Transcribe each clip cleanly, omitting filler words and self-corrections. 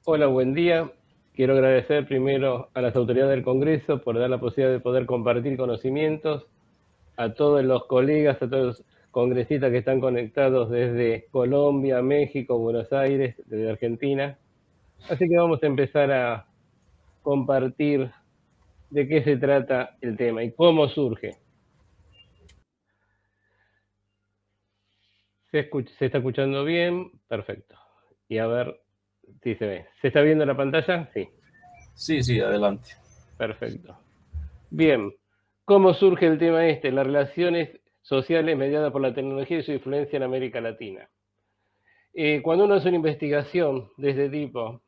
Hola, buen día. Quiero agradecer primero a las autoridades del Congreso por dar la posibilidad de poder compartir conocimientos, a todos los colegas, a todos los congresistas que están conectados desde Colombia, México, Buenos Aires, desde Argentina. Así que vamos a empezar a compartir de qué se trata el tema y cómo surge. ¿Se está escuchando bien? Perfecto. Y a ver si se ve. ¿Se está viendo la pantalla? Sí, Sí, sí, adelante. perfecto. Bien, ¿cómo surge el tema este? Las relaciones sociales mediadas por la tecnología y su influencia en América Latina. Cuando uno hace una investigación de este tipo,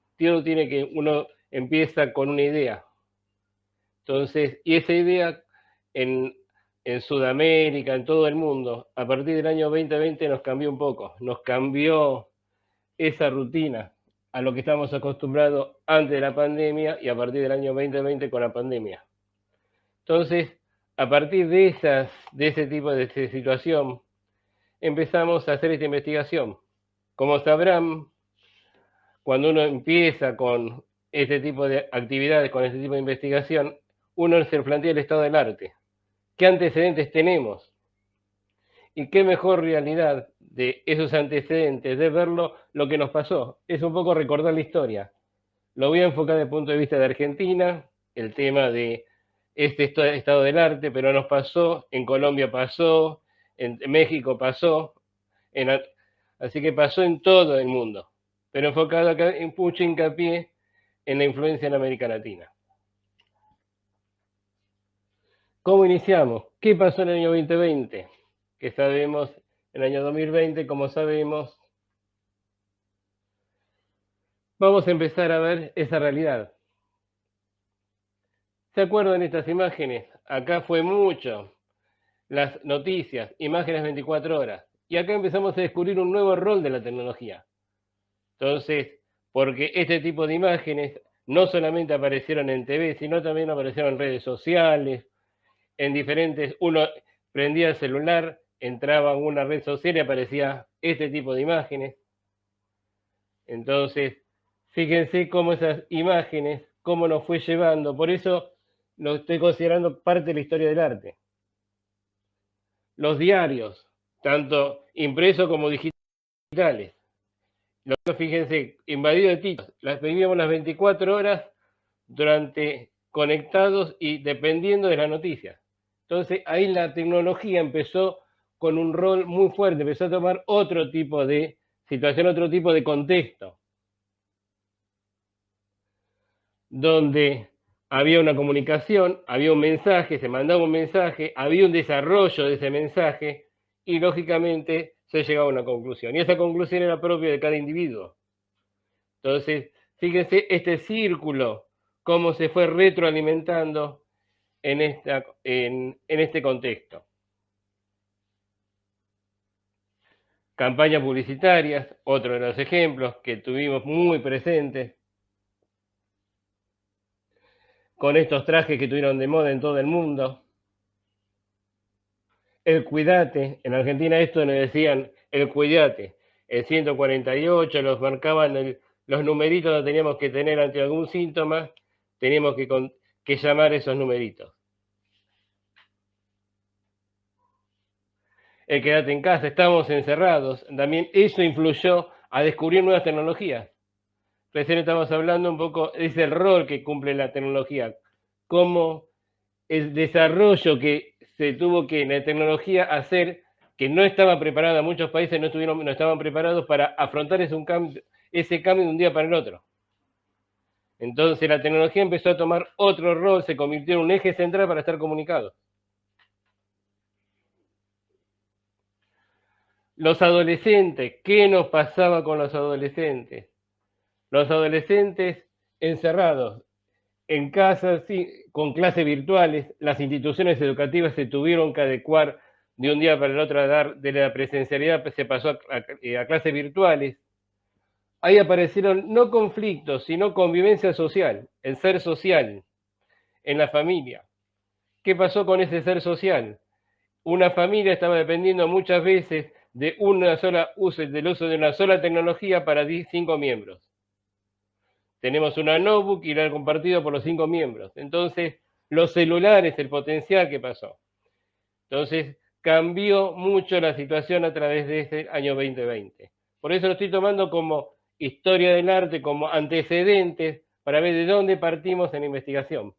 uno empieza con una idea. Entonces, y esa idea en, en Sudamérica, en todo el mundo, a partir del año 2020 nos cambió un poco, nos cambió esa rutina a lo que estamos acostumbrados antes de la pandemia y a partir del año 2020 con la pandemia. Entonces, a partir de ese tipo de situación, empezamos a hacer esta investigación. Como sabrán, cuando uno empieza con este tipo de actividades, con este tipo de investigación, uno se plantea el estado del arte. ¿Qué antecedentes tenemos? Y qué mejor realidad de esos antecedentes, de verlo lo que nos pasó. Es un poco recordar la historia. Lo voy a enfocar desde el punto de vista de Argentina, el tema de este estado del arte, pero nos pasó, en Colombia pasó, en México pasó, en, así que pasó en todo el mundo, pero enfocado acá en mucho hincapié en la influencia en América Latina. ¿Cómo iniciamos? ¿Qué pasó en el año 2020? Que sabemos, en el año 2020, como sabemos, vamos a empezar a ver esa realidad. ¿Se acuerdan estas imágenes? Acá fue mucho. Las noticias, imágenes 24 horas. Y acá empezamos a descubrir un nuevo rol de la tecnología. Entonces, porque este tipo de imágenes no solamente aparecieron en TV, sino también aparecieron en redes sociales, en diferentes, uno prendía el celular, entraba en una red social y aparecía este tipo de imágenes. Entonces, fíjense cómo esas imágenes, cómo nos fue llevando, por eso lo estoy considerando parte de la historia del arte. Los diarios, tanto impresos como digitales. Fíjense, invadido de títulos, las vivíamos las 24 horas durante conectados y dependiendo de las noticias. Entonces ahí la tecnología empezó con un rol muy fuerte, empezó a tomar otro tipo de situación, otro tipo de contexto, donde había una comunicación, había un mensaje, se mandaba un mensaje, había un desarrollo de ese mensaje y lógicamente se llegaba a una conclusión. Y esa conclusión era propia de cada individuo. Entonces, fíjense este círculo, cómo se fue retroalimentando en este contexto. Campañas publicitarias, otro de los ejemplos que tuvimos muy presentes, con estos trajes que tuvieron de moda en todo el mundo. El cuidate, en Argentina esto nos decían el cuidate, el 148, los marcaban los numeritos que teníamos que tener ante algún síntoma, teníamos que llamar esos numeritos. El quédate en casa, estamos encerrados, también eso influyó a descubrir nuevas tecnologías. Recién estamos hablando un poco, es el rol que cumple la tecnología, cómo el desarrollo que se tuvo que en la tecnología hacer, que no estaba preparada, muchos países no estaban preparados para afrontar ese cambio de un día para el otro. Entonces la tecnología empezó a tomar otro rol, se convirtió en un eje central para estar comunicados. Los adolescentes, ¿qué nos pasaba con los adolescentes? Los adolescentes encerrados en casa, sí, con clases virtuales, las instituciones educativas se tuvieron que adecuar de un día para el otro a dar de la presencialidad, se pasó a clases virtuales. Ahí aparecieron no conflictos, sino convivencia social, el ser social, en la familia. ¿Qué pasó con ese ser social? Una familia estaba dependiendo muchas veces del uso de una sola tecnología para 5 miembros. Tenemos una notebook y la han compartido por los 5 miembros. Entonces, los celulares, el potencial que pasó. Entonces, cambió mucho la situación a través de este año 2020. Por eso lo estoy tomando como historia del arte, como antecedentes, para ver de dónde partimos en la investigación.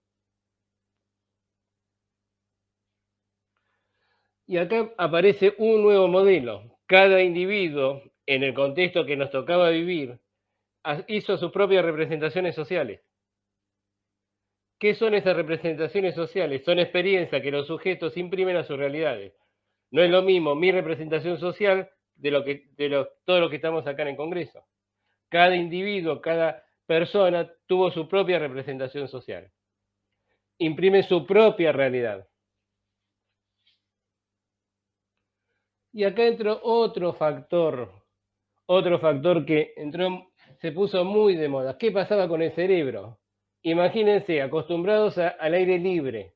Y acá aparece un nuevo modelo. Cada individuo, en el contexto que nos tocaba vivir, hizo sus propias representaciones sociales. ¿Qué son esas representaciones sociales? Son experiencias que los sujetos imprimen a sus realidades. No es lo mismo mi representación social de todo lo que estamos acá en el Congreso. Cada individuo, cada persona tuvo su propia representación social. Imprime su propia realidad. Y acá entró otro factor que se puso muy de moda. ¿Qué pasaba con el cerebro? Imagínense, acostumbrados al aire libre,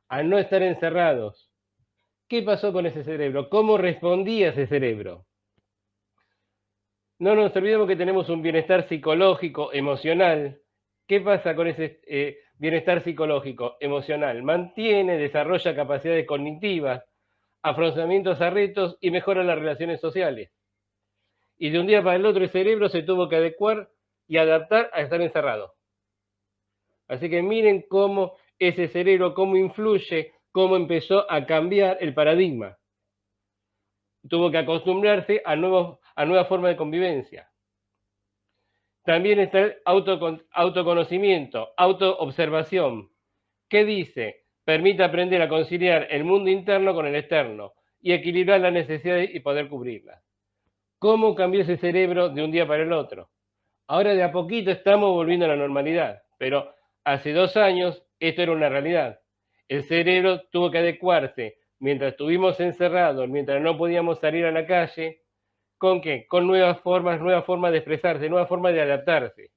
a no estar encerrados. ¿Qué pasó con ese cerebro? ¿Cómo respondía ese cerebro? No nos olvidemos que tenemos un bienestar psicológico, emocional. ¿Qué pasa con ese bienestar psicológico, emocional? Mantiene, desarrolla capacidades cognitivas, afrontamientos a retos y mejora las relaciones sociales. Y de un día para el otro el cerebro se tuvo que adecuar y adaptar a estar encerrado. Así que miren cómo ese cerebro, cómo influye, cómo empezó a cambiar el paradigma. Tuvo que acostumbrarse a nuevas formas de convivencia. También está el autoconocimiento, autoobservación. ¿Qué dice? Permite aprender a conciliar el mundo interno con el externo y equilibrar las necesidades y poder cubrirlas. ¿Cómo cambió ese cerebro de un día para el otro? Ahora de a poquito estamos volviendo a la normalidad, pero hace 2 años esto era una realidad. El cerebro tuvo que adecuarse mientras estuvimos encerrados, mientras no podíamos salir a la calle. ¿Con qué? Con nuevas formas de expresarse, nuevas formas de adaptarse.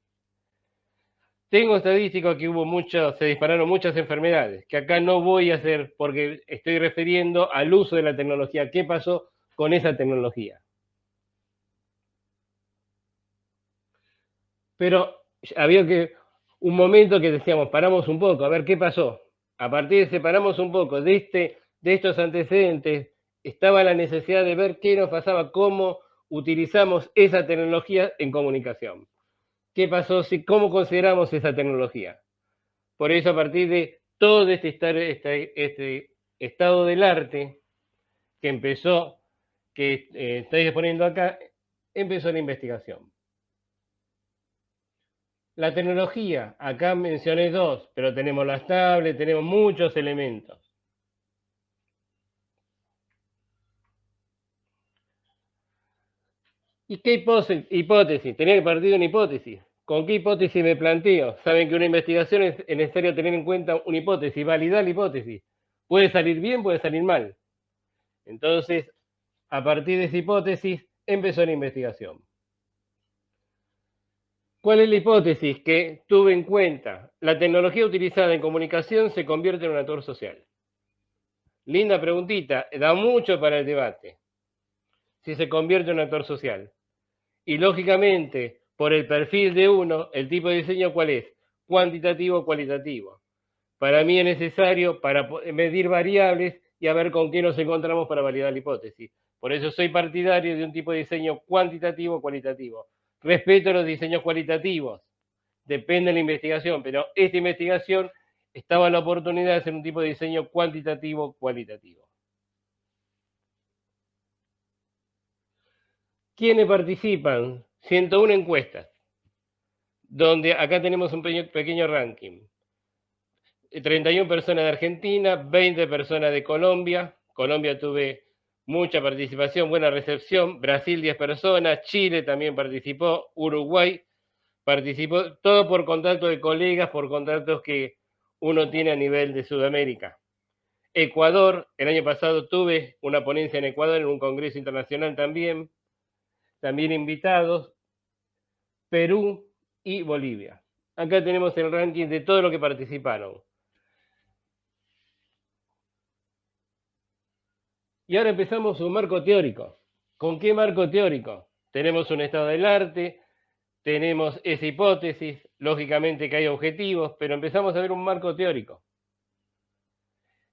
Tengo estadísticas que se dispararon muchas enfermedades, que acá no voy a hacer porque estoy refiriendo al uso de la tecnología. ¿Qué pasó con esa tecnología? Pero había un momento que decíamos, paramos un poco, a ver qué pasó. A partir de separamos un poco de estos antecedentes, estaba la necesidad de ver qué nos pasaba, cómo utilizamos esa tecnología en comunicación. ¿Qué pasó? ¿Cómo consideramos esa tecnología? Por eso, a partir de todo este estado del arte que estáis exponiendo acá, empezó la investigación. La tecnología, acá mencioné 2, pero tenemos las tablets, tenemos muchos elementos. ¿Y qué hipótesis? Tenía que partir de una hipótesis. ¿Con qué hipótesis me planteo? Saben que una investigación es necesario tener en cuenta una hipótesis, validar la hipótesis. Puede salir bien, puede salir mal. Entonces, a partir de esa hipótesis, empezó la investigación. ¿Cuál es la hipótesis que tuve en cuenta? La tecnología utilizada en comunicación se convierte en un actor social. Linda preguntita, da mucho para el debate. Si se convierte en un actor social. Y lógicamente, por el perfil de uno, el tipo de diseño, ¿cuál es? Cuantitativo o cualitativo. Para mí es necesario para medir variables y a ver con qué nos encontramos para validar la hipótesis. Por eso soy partidario de un tipo de diseño cuantitativo o cualitativo. Respeto los diseños cualitativos. Depende de la investigación, pero esta investigación estaba en la oportunidad de hacer un tipo de diseño cuantitativo cualitativo. ¿Quiénes participan? 101 encuestas, donde acá tenemos un pequeño ranking. 31 personas de Argentina, 20 personas de Colombia. Colombia tuve mucha participación, buena recepción. Brasil 10 personas, Chile también participó, Uruguay participó, todo por contacto de colegas, por contactos que uno tiene a nivel de Sudamérica. Ecuador, el año pasado tuve una ponencia en Ecuador, en un congreso internacional también invitados, Perú y Bolivia. Acá tenemos el ranking de todo lo que participaron. Y ahora empezamos un marco teórico. ¿Con qué marco teórico? Tenemos un estado del arte, tenemos esa hipótesis, lógicamente que hay objetivos, pero empezamos a ver un marco teórico.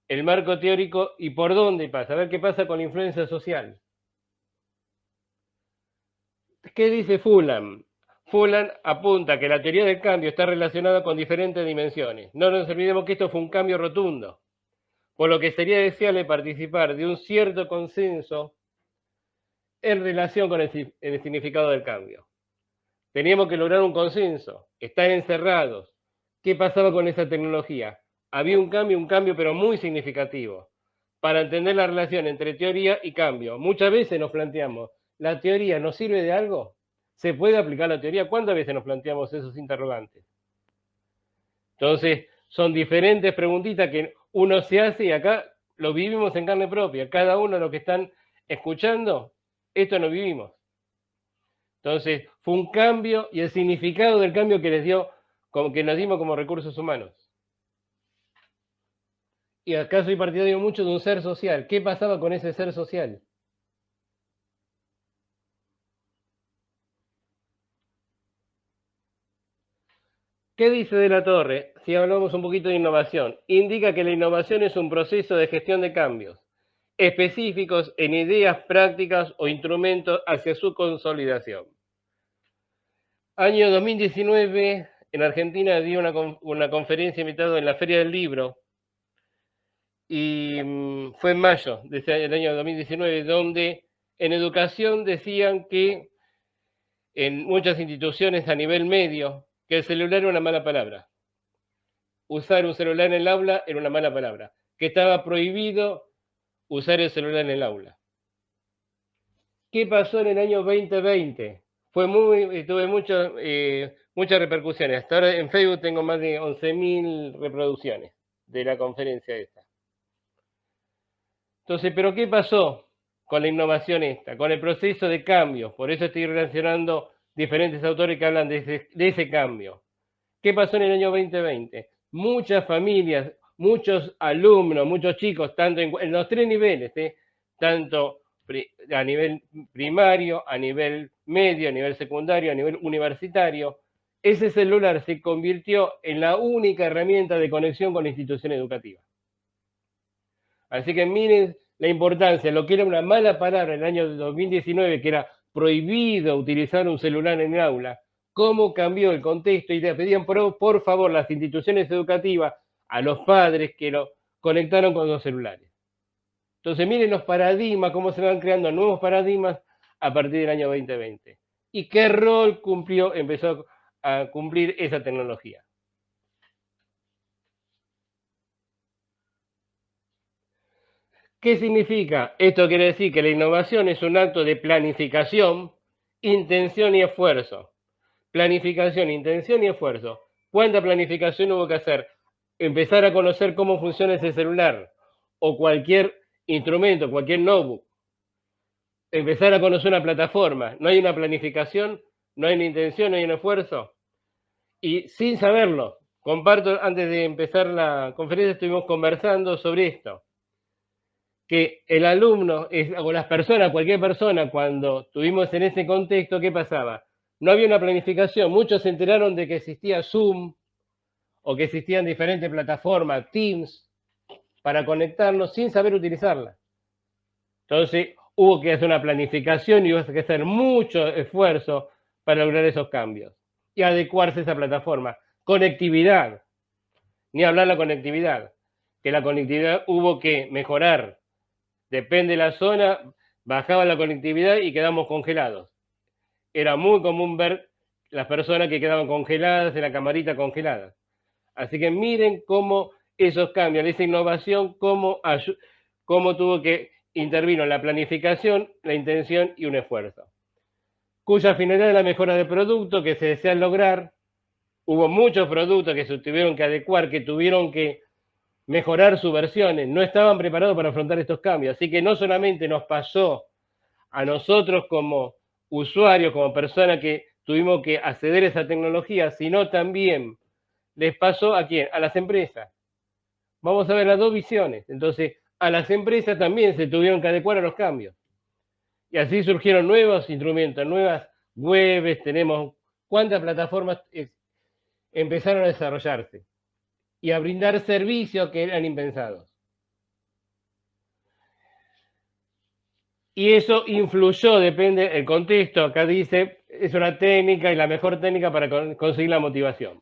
El marco teórico y por dónde pasa, a ver qué pasa con la influencia social. ¿Qué dice Fulham? Fulham apunta que la teoría del cambio está relacionada con diferentes dimensiones. No nos olvidemos que esto fue un cambio rotundo, por lo que sería deseable participar de un cierto consenso en relación con el significado del cambio. Teníamos que lograr un consenso, estar encerrados. ¿Qué pasaba con esa tecnología? Había un cambio pero muy significativo. Para entender la relación entre teoría y cambio, muchas veces nos planteamos, ¿la teoría nos sirve de algo? ¿Se puede aplicar la teoría? ¿Cuántas veces nos planteamos esos interrogantes? Entonces, son diferentes preguntitas que uno se hace y acá lo vivimos en carne propia. Cada uno de los que están escuchando, esto lo vivimos. Entonces, fue un cambio y el significado del cambio que que nos dimos como recursos humanos. Y acá soy partidario mucho de un ser social. ¿Qué pasaba con ese ser social? ¿Qué dice de la Torre? Si hablamos un poquito de innovación, indica que la innovación es un proceso de gestión de cambios específicos en ideas, prácticas o instrumentos hacia su consolidación. Año 2019, en Argentina dio una conferencia invitada en la Feria del Libro, y fue en mayo del año 2019, donde en educación decían que en muchas instituciones a nivel medio, que el celular era una mala palabra. Usar un celular en el aula era una mala palabra, que estaba prohibido usar el celular en el aula. ¿Qué pasó en el año 2020? Tuve muchas repercusiones. Hasta ahora en Facebook tengo más de 11.000 reproducciones de la conferencia esta. Entonces, ¿pero qué pasó con la innovación esta? Con el proceso de cambio. Por eso estoy relacionando diferentes autores que hablan de ese cambio. ¿Qué pasó en el año 2020? Muchas familias, muchos alumnos, muchos chicos, tanto en los tres niveles, tanto a nivel primario, a nivel medio, a nivel secundario, a nivel universitario, ese celular se convirtió en la única herramienta de conexión con la institución educativa. Así que miren la importancia, lo que era una mala palabra en el año 2019, que era prohibido utilizar un celular en el aula, cómo cambió el contexto y le pedían por favor las instituciones educativas a los padres que lo conectaron con los celulares. Entonces miren los paradigmas, cómo se van creando nuevos paradigmas a partir del año 2020. ¿Y qué rol empezó a cumplir esa tecnología? ¿Qué significa? Esto quiere decir que la innovación es un acto de planificación, intención y esfuerzo. Planificación, intención y esfuerzo. ¿Cuánta planificación hubo que hacer? Empezar a conocer cómo funciona ese celular o cualquier instrumento, cualquier notebook. Empezar a conocer una plataforma. No hay una planificación, no hay una intención, no hay un esfuerzo. Y sin saberlo, comparto, antes de empezar la conferencia estuvimos conversando sobre esto, que el alumno o las personas, cualquier persona, cuando estuvimos en ese contexto, ¿qué pasaba? No había una planificación. Muchos se enteraron de que existía Zoom o que existían diferentes plataformas, Teams, para conectarnos sin saber utilizarla. Entonces hubo que hacer una planificación y hubo que hacer mucho esfuerzo para lograr esos cambios y adecuarse a esa plataforma. Conectividad, ni hablar de la conectividad, que la conectividad hubo que mejorar. Depende de la zona, bajaba la conectividad y quedamos congelados. Era muy común ver las personas que quedaban congeladas en la camarita congelada. Así que miren cómo esos cambios, esa innovación, cómo tuvo que intervino la planificación, la intención y un esfuerzo. Cuya finalidad es la mejora del producto que se desea lograr. Hubo muchos productos que se tuvieron que adecuar, que tuvieron que mejorar sus versiones, no estaban preparados para afrontar estos cambios. Así que no solamente nos pasó a nosotros como usuarios, como personas que tuvimos que acceder a esa tecnología, sino también les pasó ¿a quién? A las empresas. Vamos a ver las dos visiones. Entonces, a las empresas también se tuvieron que adecuar a los cambios. Y así surgieron nuevos instrumentos, nuevas webs, tenemos ¿Cuántas plataformas empezaron a desarrollarse y a brindar servicios que eran impensados? Y eso influyó, depende del contexto. Acá dice, es una técnica y la mejor técnica para conseguir la motivación.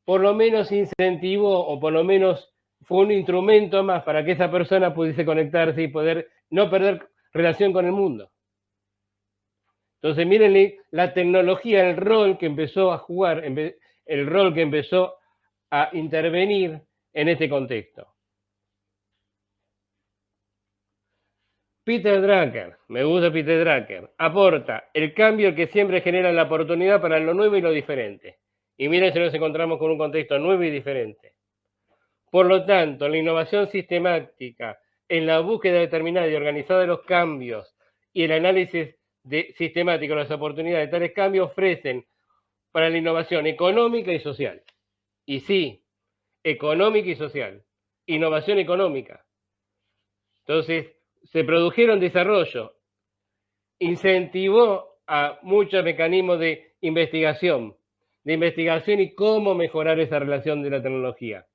Por lo menos incentivó, o por lo menos fue un instrumento más para que esa persona pudiese conectarse y poder no perder relación con el mundo. Entonces, miren la tecnología, el rol que empezó a jugar, el rol que empezó a intervenir en este contexto. Peter Drucker, me gusta Peter Drucker, aporta el cambio que siempre genera la oportunidad para lo nuevo y lo diferente. Y miren si nos encontramos con un contexto nuevo y diferente. Por lo tanto, la innovación sistemática en la búsqueda determinada y organizada de los cambios y el análisis sistemático de las oportunidades de tales cambios ofrecen para la innovación económica y social. Y sí, económica y social. Innovación económica. Entonces, se produjeron desarrollo, incentivó a muchos mecanismos de investigación y cómo mejorar esa relación de la tecnología.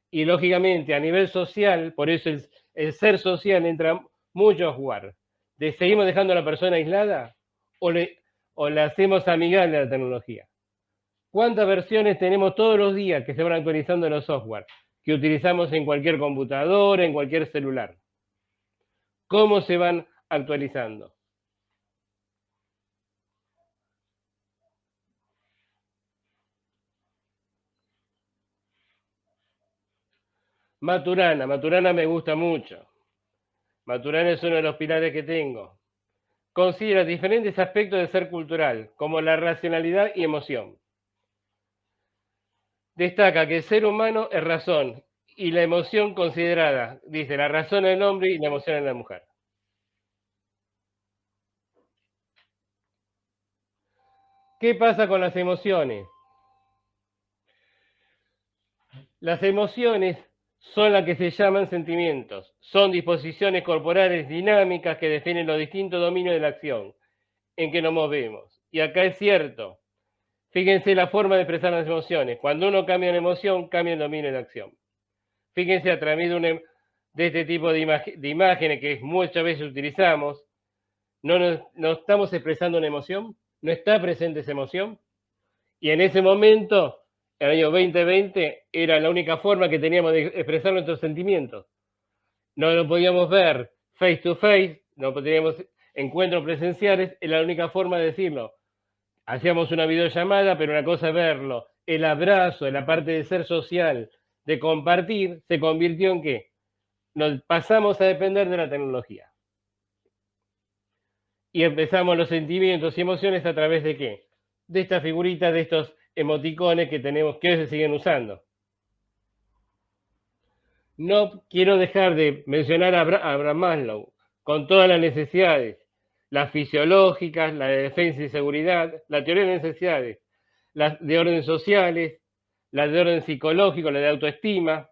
Y lógicamente a nivel social, por eso el ser social entra mucho a jugar. ¿Seguimos dejando a la persona aislada o la hacemos amigable a la tecnología? ¿Cuántas versiones tenemos todos los días que se van actualizando en los software que utilizamos en cualquier computadora, en cualquier celular? ¿Cómo se van actualizando? Maturana me gusta mucho. Maturana es uno de los pilares que tengo. Considera diferentes aspectos del ser cultural, como la racionalidad y emoción. Destaca que el ser humano es razón y la emoción considerada, dice, la razón en el hombre y la emoción en la mujer. ¿Qué pasa con las emociones? Las emociones son las que se llaman sentimientos. Son disposiciones corporales dinámicas que definen los distintos dominios de la acción en que nos movemos. Y acá es cierto. Fíjense la forma de expresar las emociones. Cuando uno cambia una emoción, cambia el dominio de la acción. Fíjense a través de este tipo de imágenes que muchas veces utilizamos, no estamos expresando una emoción, no está presente esa emoción. Y en ese momento, el año 2020, era la única forma que teníamos de expresar nuestros sentimientos. No lo podíamos ver face to face, no teníamos encuentros presenciales, era la única forma de decirlo. Hacíamos una videollamada, pero una cosa es verlo. El abrazo, la parte de ser social, de compartir, se convirtió en ¿qué? Nos pasamos a depender de la tecnología. Y empezamos los sentimientos y emociones a través de ¿qué? De estas figuritas, de estos emoticones que tenemos, que hoy se siguen usando. No quiero dejar de mencionar a Abraham Maslow, con todas las necesidades, las fisiológicas, la de defensa y seguridad, la teoría de necesidades, las de orden sociales, la de orden psicológico, la de autoestima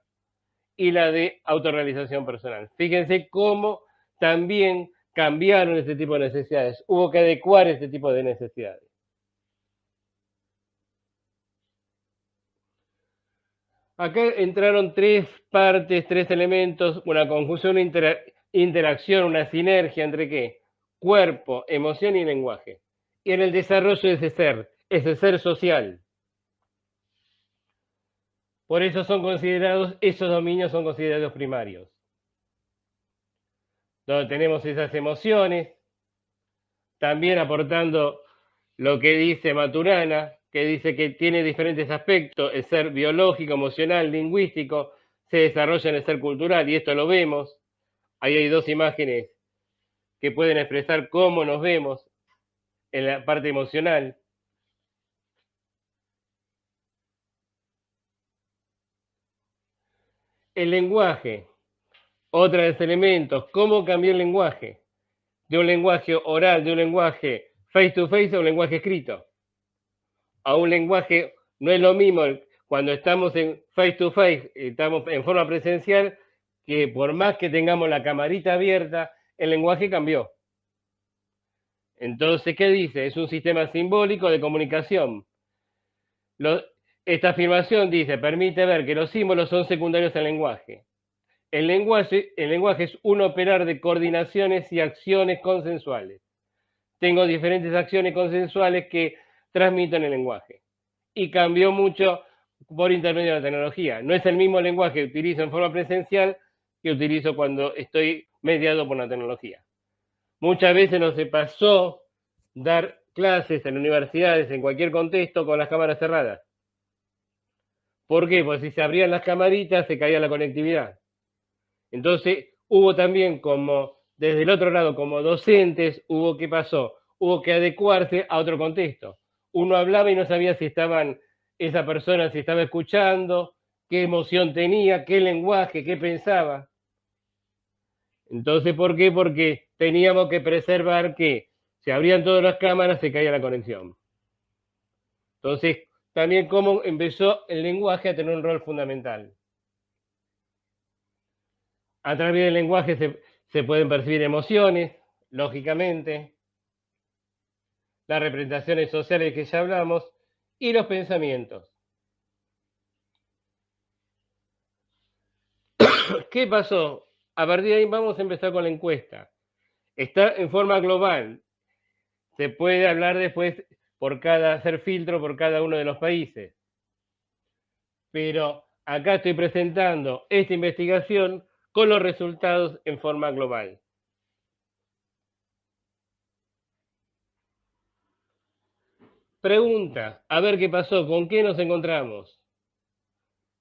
y la de autorrealización personal. Fíjense cómo también cambiaron este tipo de necesidades. Hubo que adecuar este tipo de necesidades. Acá entraron tres partes, tres elementos, una conjunción, una interacción, una sinergia entre ¿qué? Cuerpo, emoción y lenguaje. Y en el desarrollo de ese ser social. Por eso esos dominios son considerados primarios. Donde tenemos esas emociones, también aportando lo que dice Maturana, que dice que tiene diferentes aspectos, el ser biológico, emocional, lingüístico, se desarrolla en el ser cultural, y esto lo vemos. Ahí hay dos imágenes que pueden expresar cómo nos vemos en la parte emocional. El lenguaje, otro de los elementos, cómo cambiar el lenguaje, de un lenguaje oral, de un lenguaje face to face a un lenguaje escrito. A un lenguaje, no es lo mismo cuando estamos en face to face, estamos en forma presencial, que por más que tengamos la camarita abierta, el lenguaje cambió. Entonces, ¿qué dice? Es un sistema simbólico de comunicación. Esta afirmación dice, permite ver que los símbolos son secundarios al lenguaje. El lenguaje es un operar de coordinaciones y acciones consensuales. Tengo diferentes acciones consensuales que transmito en el lenguaje. Y cambió mucho por intermedio de la tecnología. No es el mismo lenguaje que utilizo en forma presencial que utilizo cuando estoy mediado por la tecnología. Muchas veces nos pasó dar clases en universidades, en cualquier contexto, con las cámaras cerradas. ¿Por qué? Porque si se abrían las camaritas, se caía la conectividad. Entonces, hubo también como, desde el otro lado, como docentes, ¿qué pasó? Hubo que adecuarse a otro contexto. Uno hablaba y no sabía si esa persona si estaba escuchando, qué emoción tenía, qué lenguaje, qué pensaba. Entonces, ¿por qué? Porque teníamos que preservar que se abrían todas las cámaras, se caía la conexión. Entonces, también cómo empezó el lenguaje a tener un rol fundamental. A través del lenguaje se pueden percibir emociones, lógicamente, las representaciones sociales que ya hablamos y los pensamientos. ¿Qué pasó? A partir de ahí vamos a empezar con la encuesta. Está en forma global. Se puede hablar después hacer filtro por cada uno de los países. Pero acá estoy presentando esta investigación con los resultados en forma global. Pregunta, a ver qué pasó, ¿con qué nos encontramos?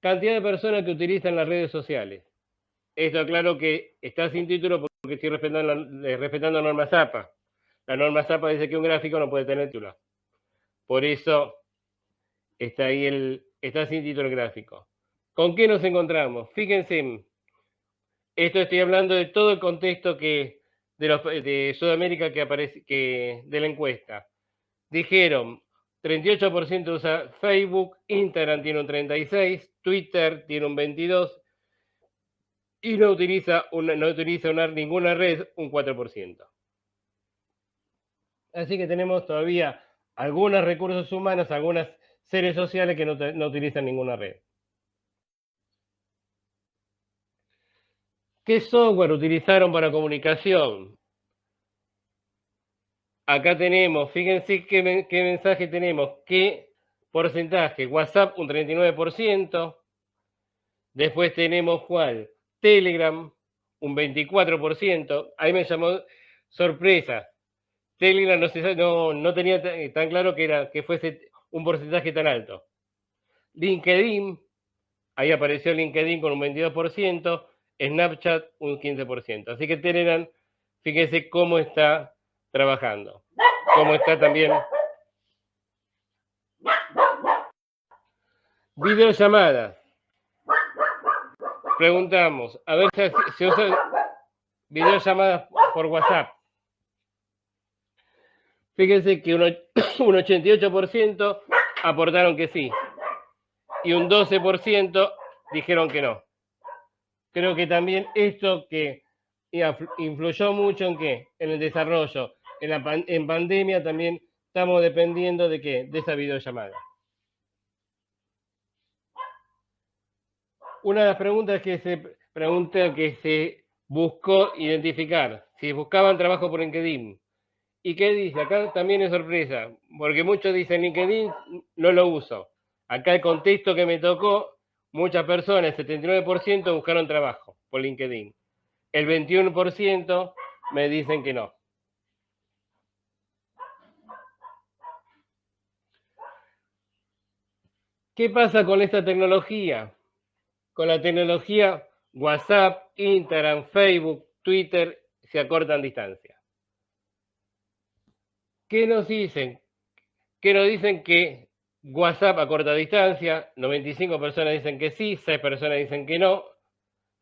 Cantidad de personas que utilizan las redes sociales. Esto claro que está sin título porque estoy respetando la norma ZAPA. La norma ZAPA dice que un gráfico no puede tener título. Por eso está ahí está sin título el gráfico. ¿Con qué nos encontramos? Fíjense, esto estoy hablando de todo el contexto de Sudamérica de la encuesta. Dijeron, 38% usa Facebook, Instagram tiene un 36%, Twitter tiene un 22%, y no utiliza ninguna red, un 4%. Así que tenemos todavía algunos recursos humanos, algunos seres sociales que no utilizan ninguna red. ¿Qué software utilizaron para comunicación? Acá tenemos, fíjense qué mensaje tenemos, qué porcentaje. WhatsApp un 39%, después tenemos ¿cuál? Telegram un 24%, ahí me llamó sorpresa. Telegram no tenía tan claro que fuese un porcentaje tan alto. LinkedIn, ahí apareció LinkedIn con un 22%, Snapchat un 15%. Así que Telegram, fíjense cómo está trabajando. Cómo está también. Videollamadas. Preguntamos, a ver si usa videollamadas por WhatsApp. Fíjense que un 88% aportaron que sí y un 12% dijeron que no. Creo que también esto que influyó mucho en qué, en el desarrollo, en pandemia también estamos dependiendo de qué, de esa videollamada. Una de las preguntas que se buscó identificar, si buscaban trabajo por LinkedIn. ¿Y qué dice? Acá también es sorpresa, porque muchos dicen LinkedIn no lo uso. Acá el contexto que me tocó, muchas personas, 79% buscaron trabajo por LinkedIn. El 21% me dicen que no. ¿Qué pasa con esta tecnología? Con la tecnología WhatsApp, Instagram, Facebook, Twitter, se acortan distancias. ¿Qué nos dicen? Que nos dicen que WhatsApp acorta distancia, 95 personas dicen que sí, 6 personas dicen que no,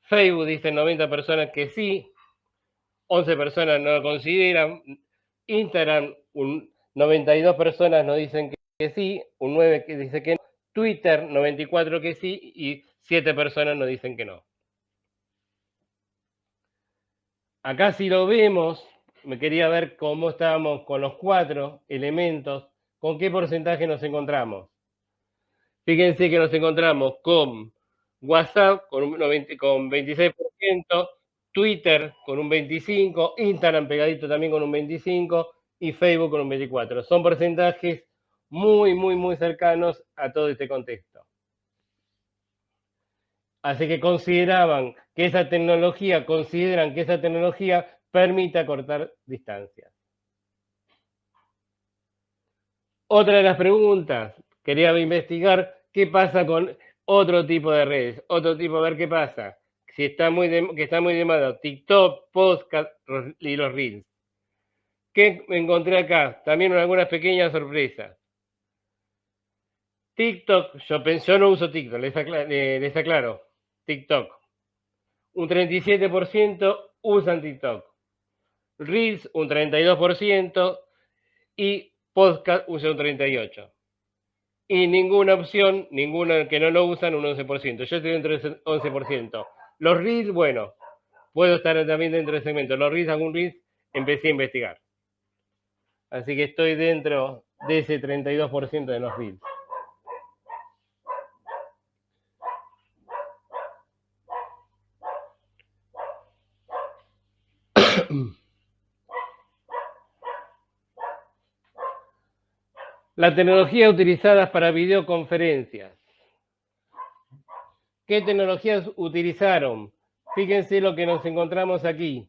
Facebook dicen 90 personas que sí, 11 personas no lo consideran, Instagram 92 personas nos dicen que sí, un 9 que dice que no, Twitter 94 que sí y 7 personas nos dicen que no. Acá si lo vemos, me quería ver cómo estábamos con los 4 elementos, con qué porcentaje nos encontramos. Fíjense que nos encontramos con WhatsApp con un 26%, Twitter con un 25%, Instagram pegadito también con un 25% y Facebook con un 24%. Son porcentajes muy cercanos a todo este contexto. Así que consideran que esa tecnología permite acortar distancias. Otra de las preguntas, quería investigar qué pasa con otro tipo de redes, a ver qué pasa. Si está que está muy de moda, TikTok, podcast y los Reels. ¿Qué encontré acá? También algunas pequeñas sorpresas. TikTok, yo no uso TikTok, les aclaro. TikTok. Un 37% usan TikTok. Reels un 32% y podcast usa un 38%. Y ninguna opción, ninguna que no lo usan, un 11%. Yo estoy dentro del 11%. Los Reels, bueno, puedo estar también dentro del segmento. Los Reels, algún Reels, empecé a investigar. Así que estoy dentro de ese 32% de los Reels. Las tecnologías utilizadas para videoconferencias. ¿Qué tecnologías utilizaron? Fíjense lo que nos encontramos aquí.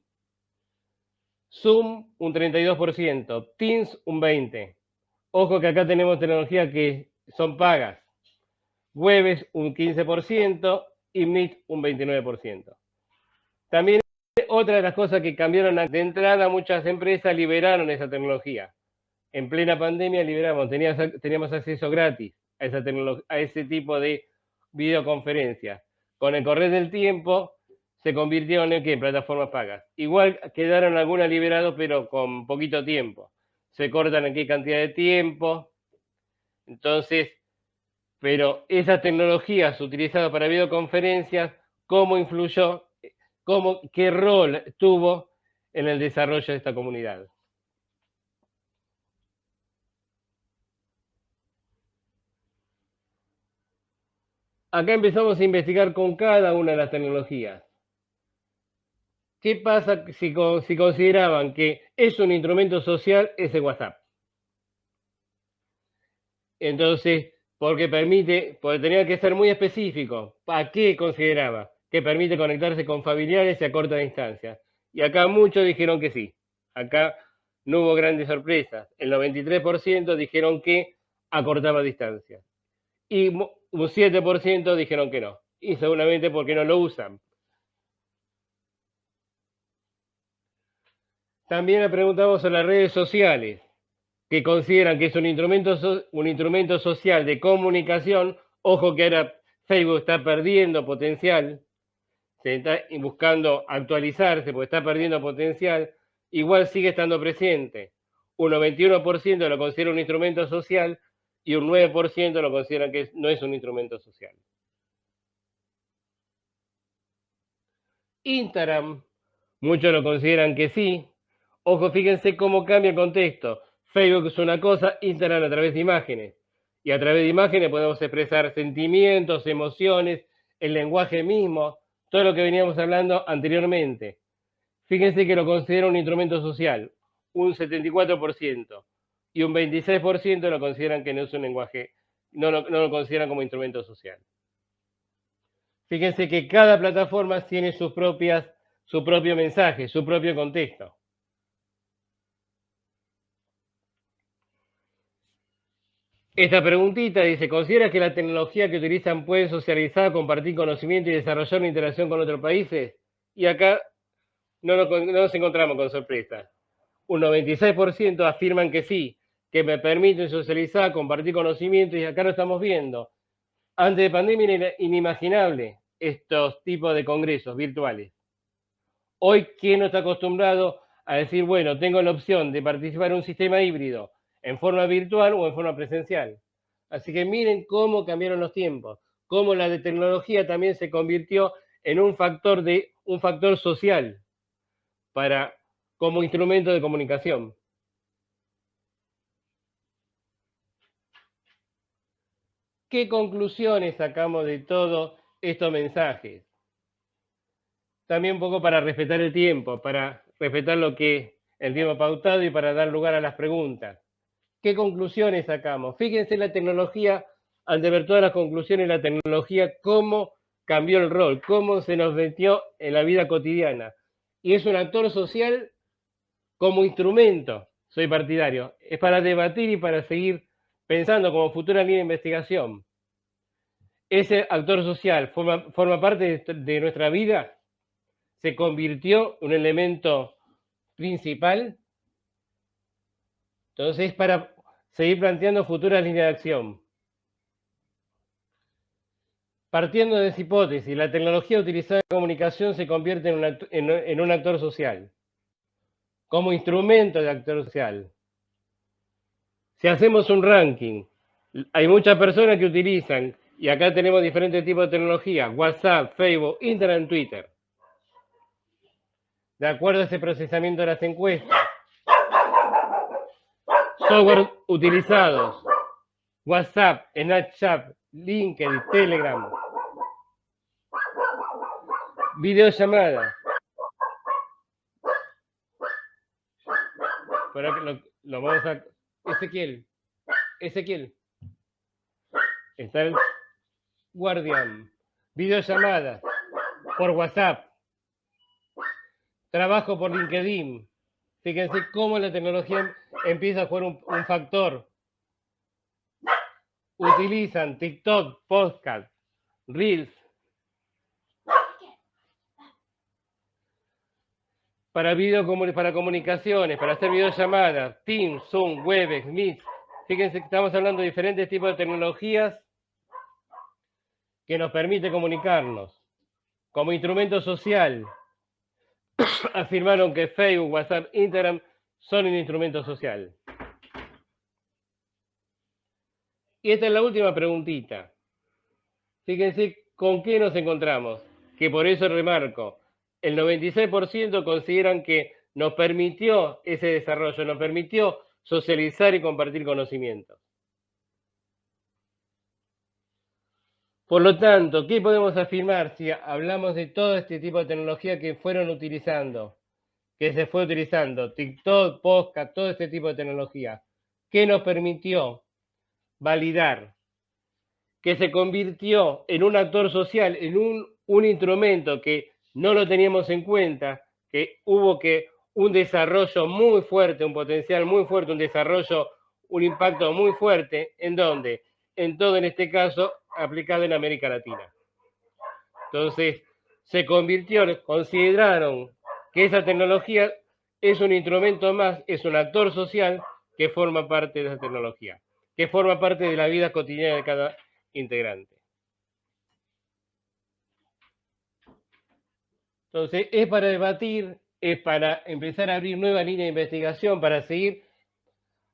Zoom un 32%, Teams un 20%. Ojo que acá tenemos tecnologías que son pagas. Webex un 15% y Meet un 29%. También otra de las cosas que cambiaron de entrada, muchas empresas liberaron esa tecnología. En plena pandemia teníamos acceso gratis a ese tipo de videoconferencias. Con el correr del tiempo se convirtieron en plataformas pagas. Igual quedaron algunas liberadas, pero con poquito tiempo. Se cortan en qué cantidad de tiempo. Entonces, pero esas tecnologías utilizadas para videoconferencias, ¿cómo influyó? ¿Qué rol tuvo en el desarrollo de esta comunidad? Acá empezamos a investigar con cada una de las tecnologías. ¿Qué pasa si consideraban que es un instrumento social ese WhatsApp? Entonces, porque tenía que ser muy específico. ¿Para qué consideraba? Que permite conectarse con familiares y a corta distancia. Y acá muchos dijeron que sí. Acá no hubo grandes sorpresas. El 93% dijeron que acortaba distancia. Y un 7% dijeron que no. Y seguramente porque no lo usan. También le preguntamos a las redes sociales, que consideran que es un instrumento social de comunicación. Ojo que ahora Facebook está perdiendo potencial, se está buscando actualizarse porque está perdiendo potencial, igual sigue estando presente. Un 91% lo considera un instrumento social y un 9% lo consideran que no es un instrumento social. Instagram, muchos lo consideran que sí. Ojo, fíjense cómo cambia el contexto. Facebook es una cosa, Instagram a través de imágenes. Y a través de imágenes podemos expresar sentimientos, emociones, el lenguaje mismo, todo lo que veníamos hablando anteriormente. Fíjense que lo considera un instrumento social, un 74%, y un 26% lo consideran que no es un lenguaje, no lo consideran como instrumento social. Fíjense que cada plataforma tiene su propio mensaje, su propio contexto. Esta preguntita dice, ¿considera que la tecnología que utilizan puede socializar, compartir conocimiento y desarrollar una interacción con otros países? Y acá no nos encontramos con sorpresa. Un 96% afirman que sí, que me permiten socializar, compartir conocimiento, y acá lo estamos viendo. Antes de pandemia era inimaginable estos tipos de congresos virtuales. Hoy, ¿quién no está acostumbrado a decir, bueno, tengo la opción de participar en un sistema híbrido en forma virtual o en forma presencial? Así que miren cómo cambiaron los tiempos, cómo la de tecnología también se convirtió en un factor social para como instrumento de comunicación. ¿Qué conclusiones sacamos de todos estos mensajes? También un poco para respetar el tiempo, para respetar lo que el tiempo pautado y para dar lugar a las preguntas. ¿Qué conclusiones sacamos? Fíjense la tecnología, al de ver todas las conclusiones de la tecnología, cómo cambió el rol, cómo se nos metió en la vida cotidiana. Y es un actor social como instrumento, soy partidario. Es para debatir y para seguir pensando como futura línea de investigación. Ese actor social forma parte de nuestra vida, se convirtió en un elemento principal. Entonces es para seguir planteando futuras líneas de acción. Partiendo de esa hipótesis, la tecnología utilizada en comunicación se convierte en un actor social, como instrumento de actor social. Si hacemos un ranking, hay muchas personas que utilizan, y acá tenemos diferentes tipos de tecnología, WhatsApp, Facebook, Instagram, Twitter. De acuerdo a ese procesamiento de las encuestas, software utilizados, WhatsApp, Snapchat, LinkedIn, Telegram, videollamadas. Por acá lo vamos a... Ezequiel. Está el Guardian. Videollamadas por WhatsApp. Trabajo por LinkedIn. Fíjense cómo la tecnología empieza a jugar un factor. Utilizan TikTok, podcast, Reels. Para comunicaciones, para hacer videollamadas, Teams, Zoom, Webex, Meet. Fíjense que estamos hablando de diferentes tipos de tecnologías que nos permite comunicarnos. Como instrumento social, afirmaron que Facebook, WhatsApp, Instagram son un instrumento social. Y esta es la última preguntita. Fíjense con qué nos encontramos, que por eso remarco, el 96% consideran que nos permitió ese desarrollo, nos permitió socializar y compartir conocimientos. Por lo tanto, ¿qué podemos afirmar si hablamos de todo este tipo de tecnología que fueron utilizando, que se fue utilizando, TikTok, podcast, todo este tipo de tecnología? ¿Qué nos permitió validar? Que se convirtió en un actor social, en un instrumento que no lo teníamos en cuenta, que hubo un desarrollo muy fuerte, un potencial muy fuerte, un desarrollo, un impacto muy fuerte, ¿en dónde? En todo, en este caso, aplicado en América Latina. Entonces, se convirtió, consideraron que esa tecnología es un instrumento más, es un actor social que forma parte de esa tecnología, que forma parte de la vida cotidiana de cada integrante. Entonces, es para debatir, es para empezar a abrir nuevas líneas de investigación, para seguir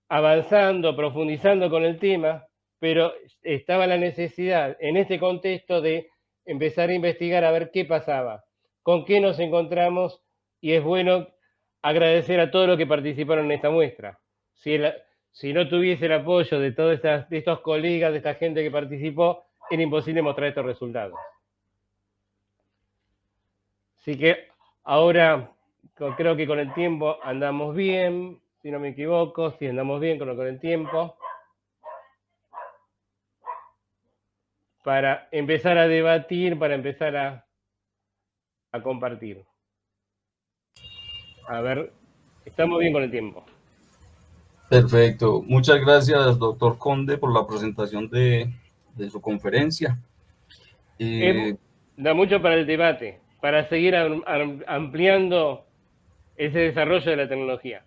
avanzando, profundizando con el tema, pero estaba la necesidad en este contexto de empezar a investigar a ver qué pasaba, con qué nos encontramos, y es bueno agradecer a todos los que participaron en esta muestra. Si no tuviese el apoyo de todos estos colegas, de esta gente que participó, era imposible mostrar estos resultados. Así que ahora creo que con el tiempo andamos bien, si no me equivoco, si andamos bien con el tiempo, para empezar a debatir, para empezar a compartir. A ver, estamos bien con el tiempo. Perfecto. Muchas gracias, doctor Conde, por la presentación de su conferencia. Da mucho para el debate, para seguir ampliando ese desarrollo de la tecnología.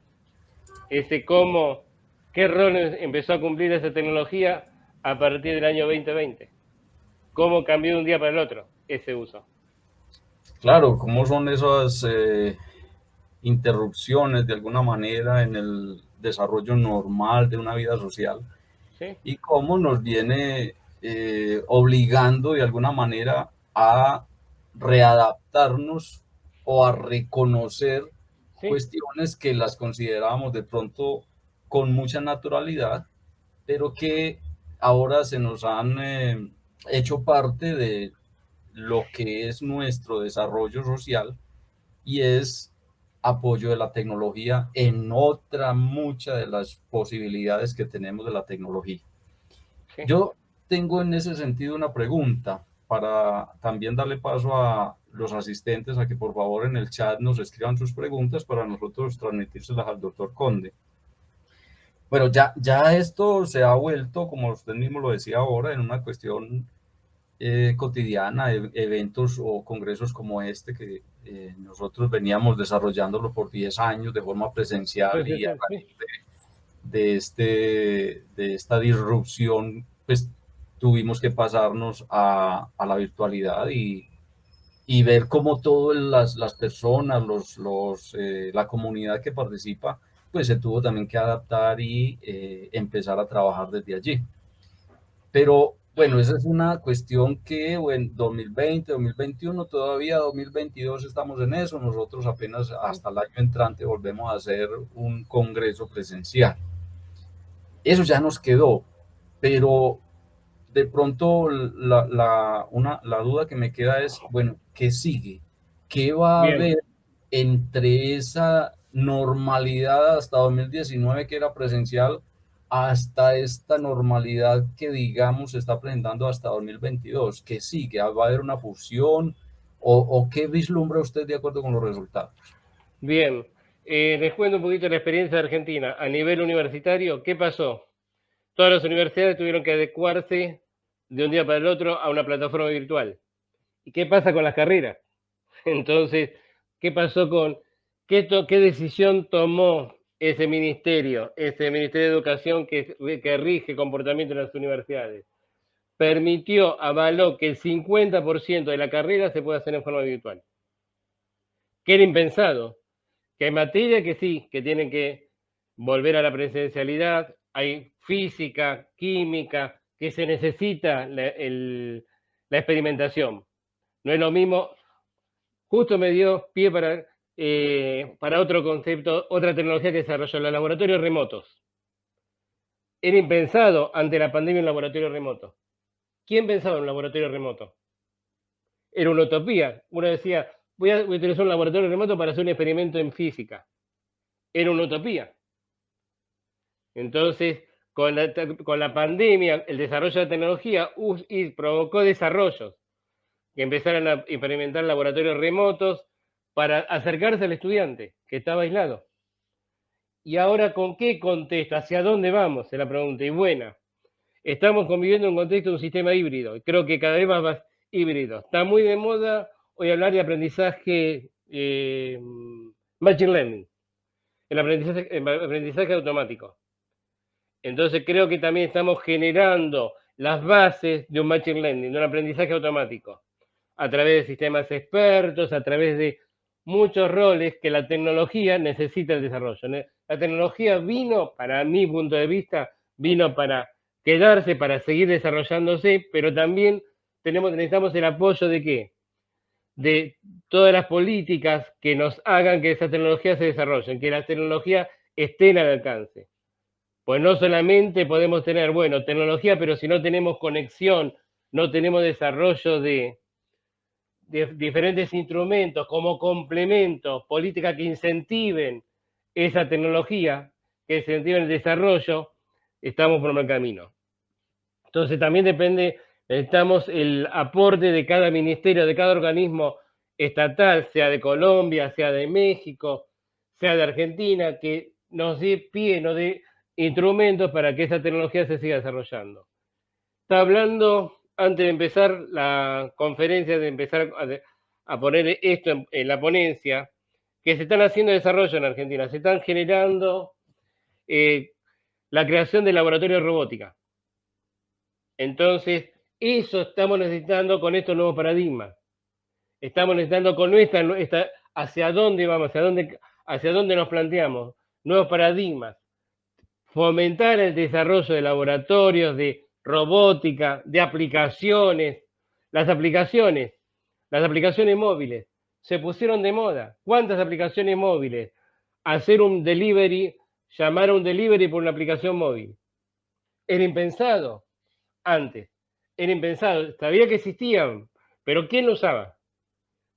Qué rol empezó a cumplir esa tecnología a partir del año 2020. Cómo cambió de un día para el otro ese uso. Claro, cómo son esas interrupciones de alguna manera en el desarrollo normal de una vida social. ¿Sí? Y cómo nos viene obligando de alguna manera a readaptarnos o a reconocer cuestiones que las considerábamos de pronto con mucha naturalidad, pero que ahora se nos han hecho parte de lo que es nuestro desarrollo social, y es apoyo de la tecnología en muchas de las posibilidades que tenemos de la tecnología. Sí. Yo tengo en ese sentido una pregunta para también darle paso a los asistentes a que por favor en el chat nos escriban sus preguntas para nosotros transmitírselas al doctor Conde. Bueno, ya esto se ha vuelto, como usted mismo lo decía ahora, en una cuestión cotidiana, eventos o congresos como este que nosotros veníamos desarrollándolo por 10 años de forma presencial, y a raíz de esta disrupción, pues tuvimos que pasarnos a la virtualidad y ver cómo todas las personas, la comunidad que participa, pues se tuvo también que adaptar y empezar a trabajar desde allí. Pero bueno, esa es una cuestión que en 2020, 2021, todavía 2022 estamos en eso. Nosotros apenas hasta el año entrante volvemos a hacer un congreso presencial. Eso ya nos quedó, pero de pronto la duda que me queda es, bueno, ¿qué sigue? ¿Qué va a haber entre esa normalidad hasta 2019 que era presencial hasta esta normalidad que digamos se está presentando hasta 2022? ¿Qué sigue? ¿Va a haber una fusión o qué vislumbra usted de acuerdo con los resultados? Bien, les cuento un poquito la experiencia de Argentina. A nivel universitario, ¿qué pasó? Todas las universidades tuvieron que adecuarse de un día para el otro a una plataforma virtual. ¿Y qué pasa con las carreras? Entonces, ¿qué pasó con qué decisión tomó ese Ministerio de Educación que rige comportamiento en las universidades? Permitió, avaló que el 50% de la carrera se puede hacer en forma virtual. Que era impensado. Que hay materias que sí, que tienen que volver a la presencialidad, hay física, química, que se necesita la experimentación. No es lo mismo, justo me dio pie para otro concepto, otra tecnología que desarrolló, los laboratorios remotos. Era impensado ante la pandemia un laboratorio remoto. ¿Quién pensaba en un laboratorio remoto? Era una utopía. Uno decía, voy a utilizar un laboratorio remoto para hacer un experimento en física. Era una utopía. Entonces, con la pandemia, el desarrollo de la tecnología provocó desarrollos que empezaron a implementar laboratorios remotos para acercarse al estudiante que estaba aislado. ¿Y ahora con qué contexto? ¿Hacia dónde vamos? Es la pregunta. Y buena. Estamos conviviendo en un contexto de un sistema híbrido. Creo que cada vez más híbrido. Está muy de moda hoy hablar de aprendizaje, machine learning, el aprendizaje automático. Entonces creo que también estamos generando las bases de un machine learning, de un aprendizaje automático, a través de sistemas expertos, a través de muchos roles que la tecnología necesita el desarrollo. La tecnología vino, para mi punto de vista, vino para quedarse, para seguir desarrollándose, pero también necesitamos el apoyo de ¿qué? De todas las políticas que nos hagan que esa tecnología se desarrolle, que la tecnología esté al alcance. Pues no solamente podemos tener, bueno, tecnología, pero si no tenemos conexión, no tenemos desarrollo de diferentes instrumentos como complementos, políticas que incentiven esa tecnología, que incentiven el desarrollo, estamos por mal camino. Entonces también necesitamos el aporte de cada ministerio, de cada organismo estatal, sea de Colombia, sea de México, sea de Argentina, que nos dé pie, nos dé instrumentos para que esa tecnología se siga desarrollando. Está hablando, antes de empezar la conferencia, de empezar a poner esto en la ponencia, que se están haciendo desarrollo en Argentina, se están generando la creación de laboratorios de robótica. Entonces, eso estamos necesitando con estos nuevos paradigmas. Estamos necesitando con hacia dónde vamos, hacia dónde nos planteamos, nuevos paradigmas. Fomentar el desarrollo de laboratorios, de robótica, de aplicaciones. Las aplicaciones móviles se pusieron de moda. ¿Cuántas aplicaciones móviles? hacer un delivery, llamar a un delivery por una aplicación móvil. Era impensado antes. Era impensado. Sabía que existían, pero ¿quién lo usaba?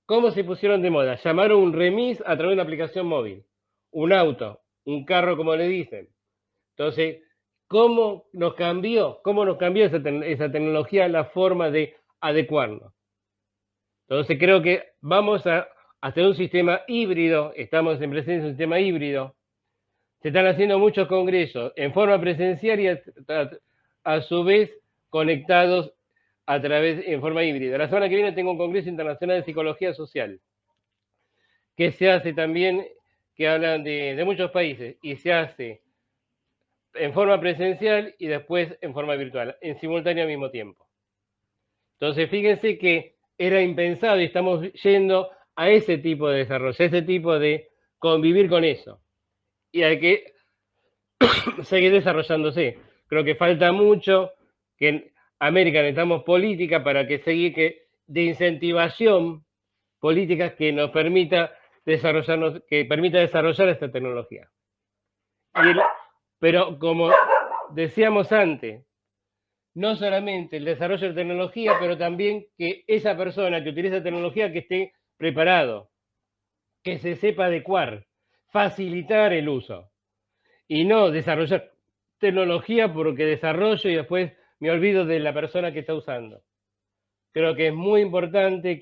¿Cómo se pusieron de moda? Llamaron un remis a través de una aplicación móvil. Un auto, un carro, como le dicen. Entonces, ¿cómo nos cambió? ¿Cómo nos cambió esa tecnología la forma de adecuarnos? Entonces, creo que vamos a hacer un sistema híbrido. Estamos en presencia de un sistema híbrido. Se están haciendo muchos congresos en forma presencial y a su vez conectados a través en forma híbrida. La semana que viene tengo un congreso internacional de psicología social que se hace también, que hablan de muchos países y se hace en forma presencial y después en forma virtual, en simultáneo al mismo tiempo. Entonces, fíjense que era impensado y estamos yendo a ese tipo de desarrollo, a ese tipo de convivir con eso. Y hay que seguir desarrollándose. Creo que falta mucho, que en América necesitamos política para que seguir de incentivación, políticas que nos permita desarrollarnos, que permita desarrollar esta tecnología. Pero como decíamos antes, no solamente el desarrollo de tecnología, pero también que esa persona que utiliza tecnología que esté preparado, que se sepa adecuar, facilitar el uso y no desarrollar tecnología porque desarrollo y después me olvido de la persona que está usando. Creo que es muy importante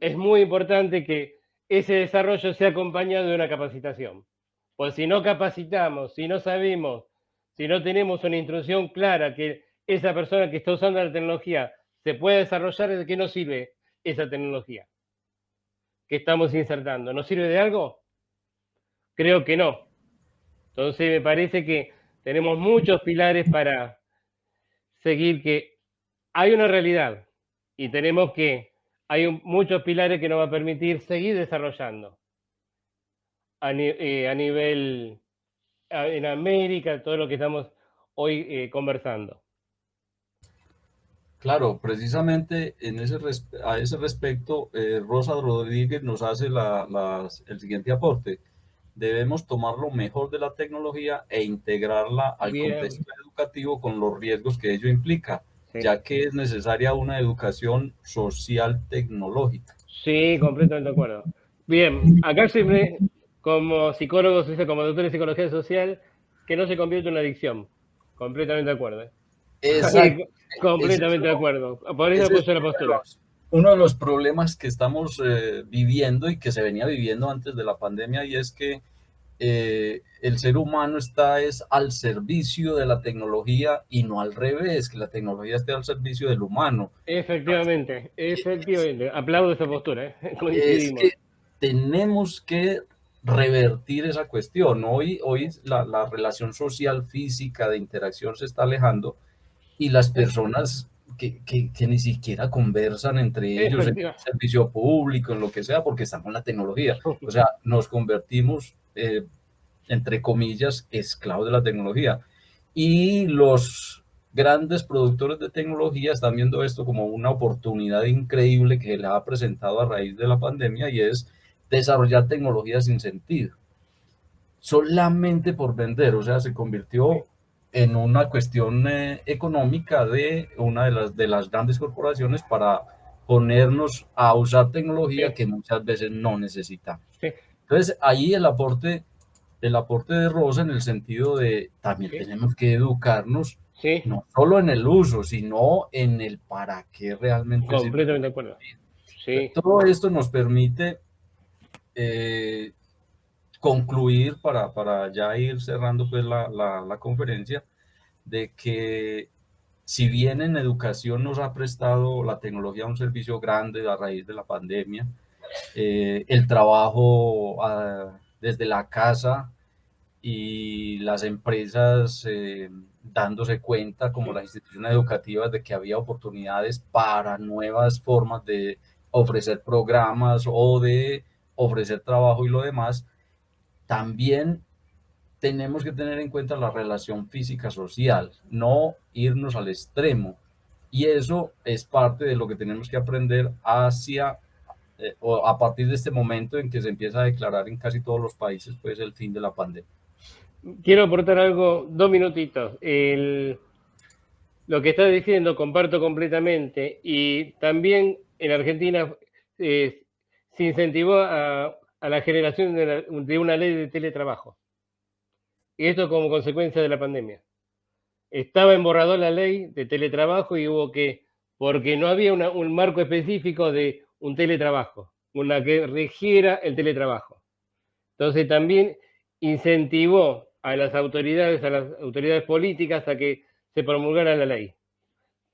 es muy importante que ese desarrollo sea acompañado de una capacitación. Pues si no capacitamos, si no sabemos, si no tenemos una instrucción clara que esa persona que está usando la tecnología se pueda desarrollar, ¿de qué nos sirve esa tecnología que estamos insertando? ¿Nos sirve de algo? Creo que no. Entonces me parece que tenemos muchos pilares para seguir, que hay una realidad y tenemos que, muchos pilares que nos va a permitir seguir desarrollando a nivel en América, todo lo que estamos hoy conversando. Claro, precisamente a ese respecto, Rosa Rodríguez nos hace el siguiente aporte. Debemos tomar lo mejor de la tecnología e integrarla al Bien, contexto educativo con los riesgos que ello implica, sí. ya que es necesaria una educación social tecnológica. Sí, completamente de acuerdo. Bien, acá siempre, como psicólogos, como doctor en psicología social, que no se convierta en una adicción. Completamente de acuerdo. Exacto. Completamente de acuerdo. Por eso Ese es apoyo la postura. uno de los problemas que estamos viviendo y que se venía viviendo antes de la pandemia, y es que el ser humano está al servicio de la tecnología y no al revés, que la tecnología esté al servicio del humano. Efectivamente, efectivamente. Aplaudo esa postura, Es coincidimos. que tenemos que revertir esa cuestión. Hoy la relación social física de interacción se está alejando y las personas que ni siquiera conversan entre ellos en Efectiva. servicio público, en lo que sea, porque están con la tecnología. O sea, nos convertimos, entre comillas, esclavos de la tecnología. Y los grandes productores de tecnología están viendo esto como una oportunidad increíble que les ha presentado a raíz de la pandemia, y es desarrollar tecnología sin sentido, solamente por vender. O sea, se convirtió en una cuestión económica de una de las grandes corporaciones para ponernos a usar tecnología Sí, que muchas veces no necesitamos. sí, Entonces, ahí el aporte de Rosa en el sentido de también sí, tenemos que educarnos sí, no solo en el uso, sino en el para qué realmente sirve. completamente de acuerdo. Sí, Todo esto nos permite eh, concluir para ya ir cerrando pues la conferencia, de que si bien en educación nos ha prestado la tecnología un servicio grande a raíz de la pandemia, el trabajo desde la casa y las empresas dándose cuenta, como las instituciones educativas, de que había oportunidades para nuevas formas de ofrecer programas o de ofrecer trabajo y lo demás, también tenemos que tener en cuenta la relación física social, no irnos al extremo. Y eso es parte de lo que tenemos que aprender hacia o a partir de este momento en que se empieza a declarar en casi todos los países, pues, el fin de la pandemia. Quiero aportar algo, 2 minutitos. Lo que está diciendo comparto completamente, y también en Argentina se incentivó a la generación de una ley de teletrabajo. Y esto como consecuencia de la pandemia. Estaba en borrador la ley de teletrabajo y hubo que, porque no había un marco específico de un teletrabajo, una que regiera el teletrabajo. Entonces también incentivó a las autoridades políticas a que se promulgara la ley.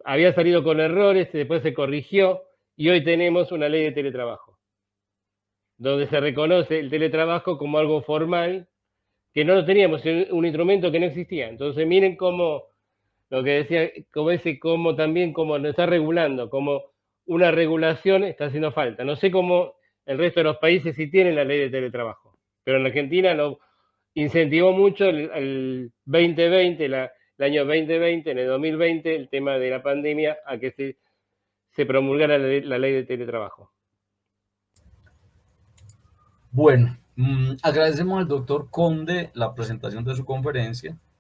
Había salido con errores, después se corrigió y hoy tenemos una ley de teletrabajo, donde se reconoce el teletrabajo como algo formal, que no lo teníamos, un instrumento que no existía. Entonces miren cómo, lo que decía, como también como nos está regulando, como una regulación está haciendo falta. No sé cómo el resto de los países sí tienen la ley de teletrabajo, pero en Argentina lo incentivó mucho el 2020, el año 2020, en el 2020, el tema de la pandemia, a que se promulgara la ley de teletrabajo. Bueno, agradecemos al doctor Conde la presentación de su conferencia.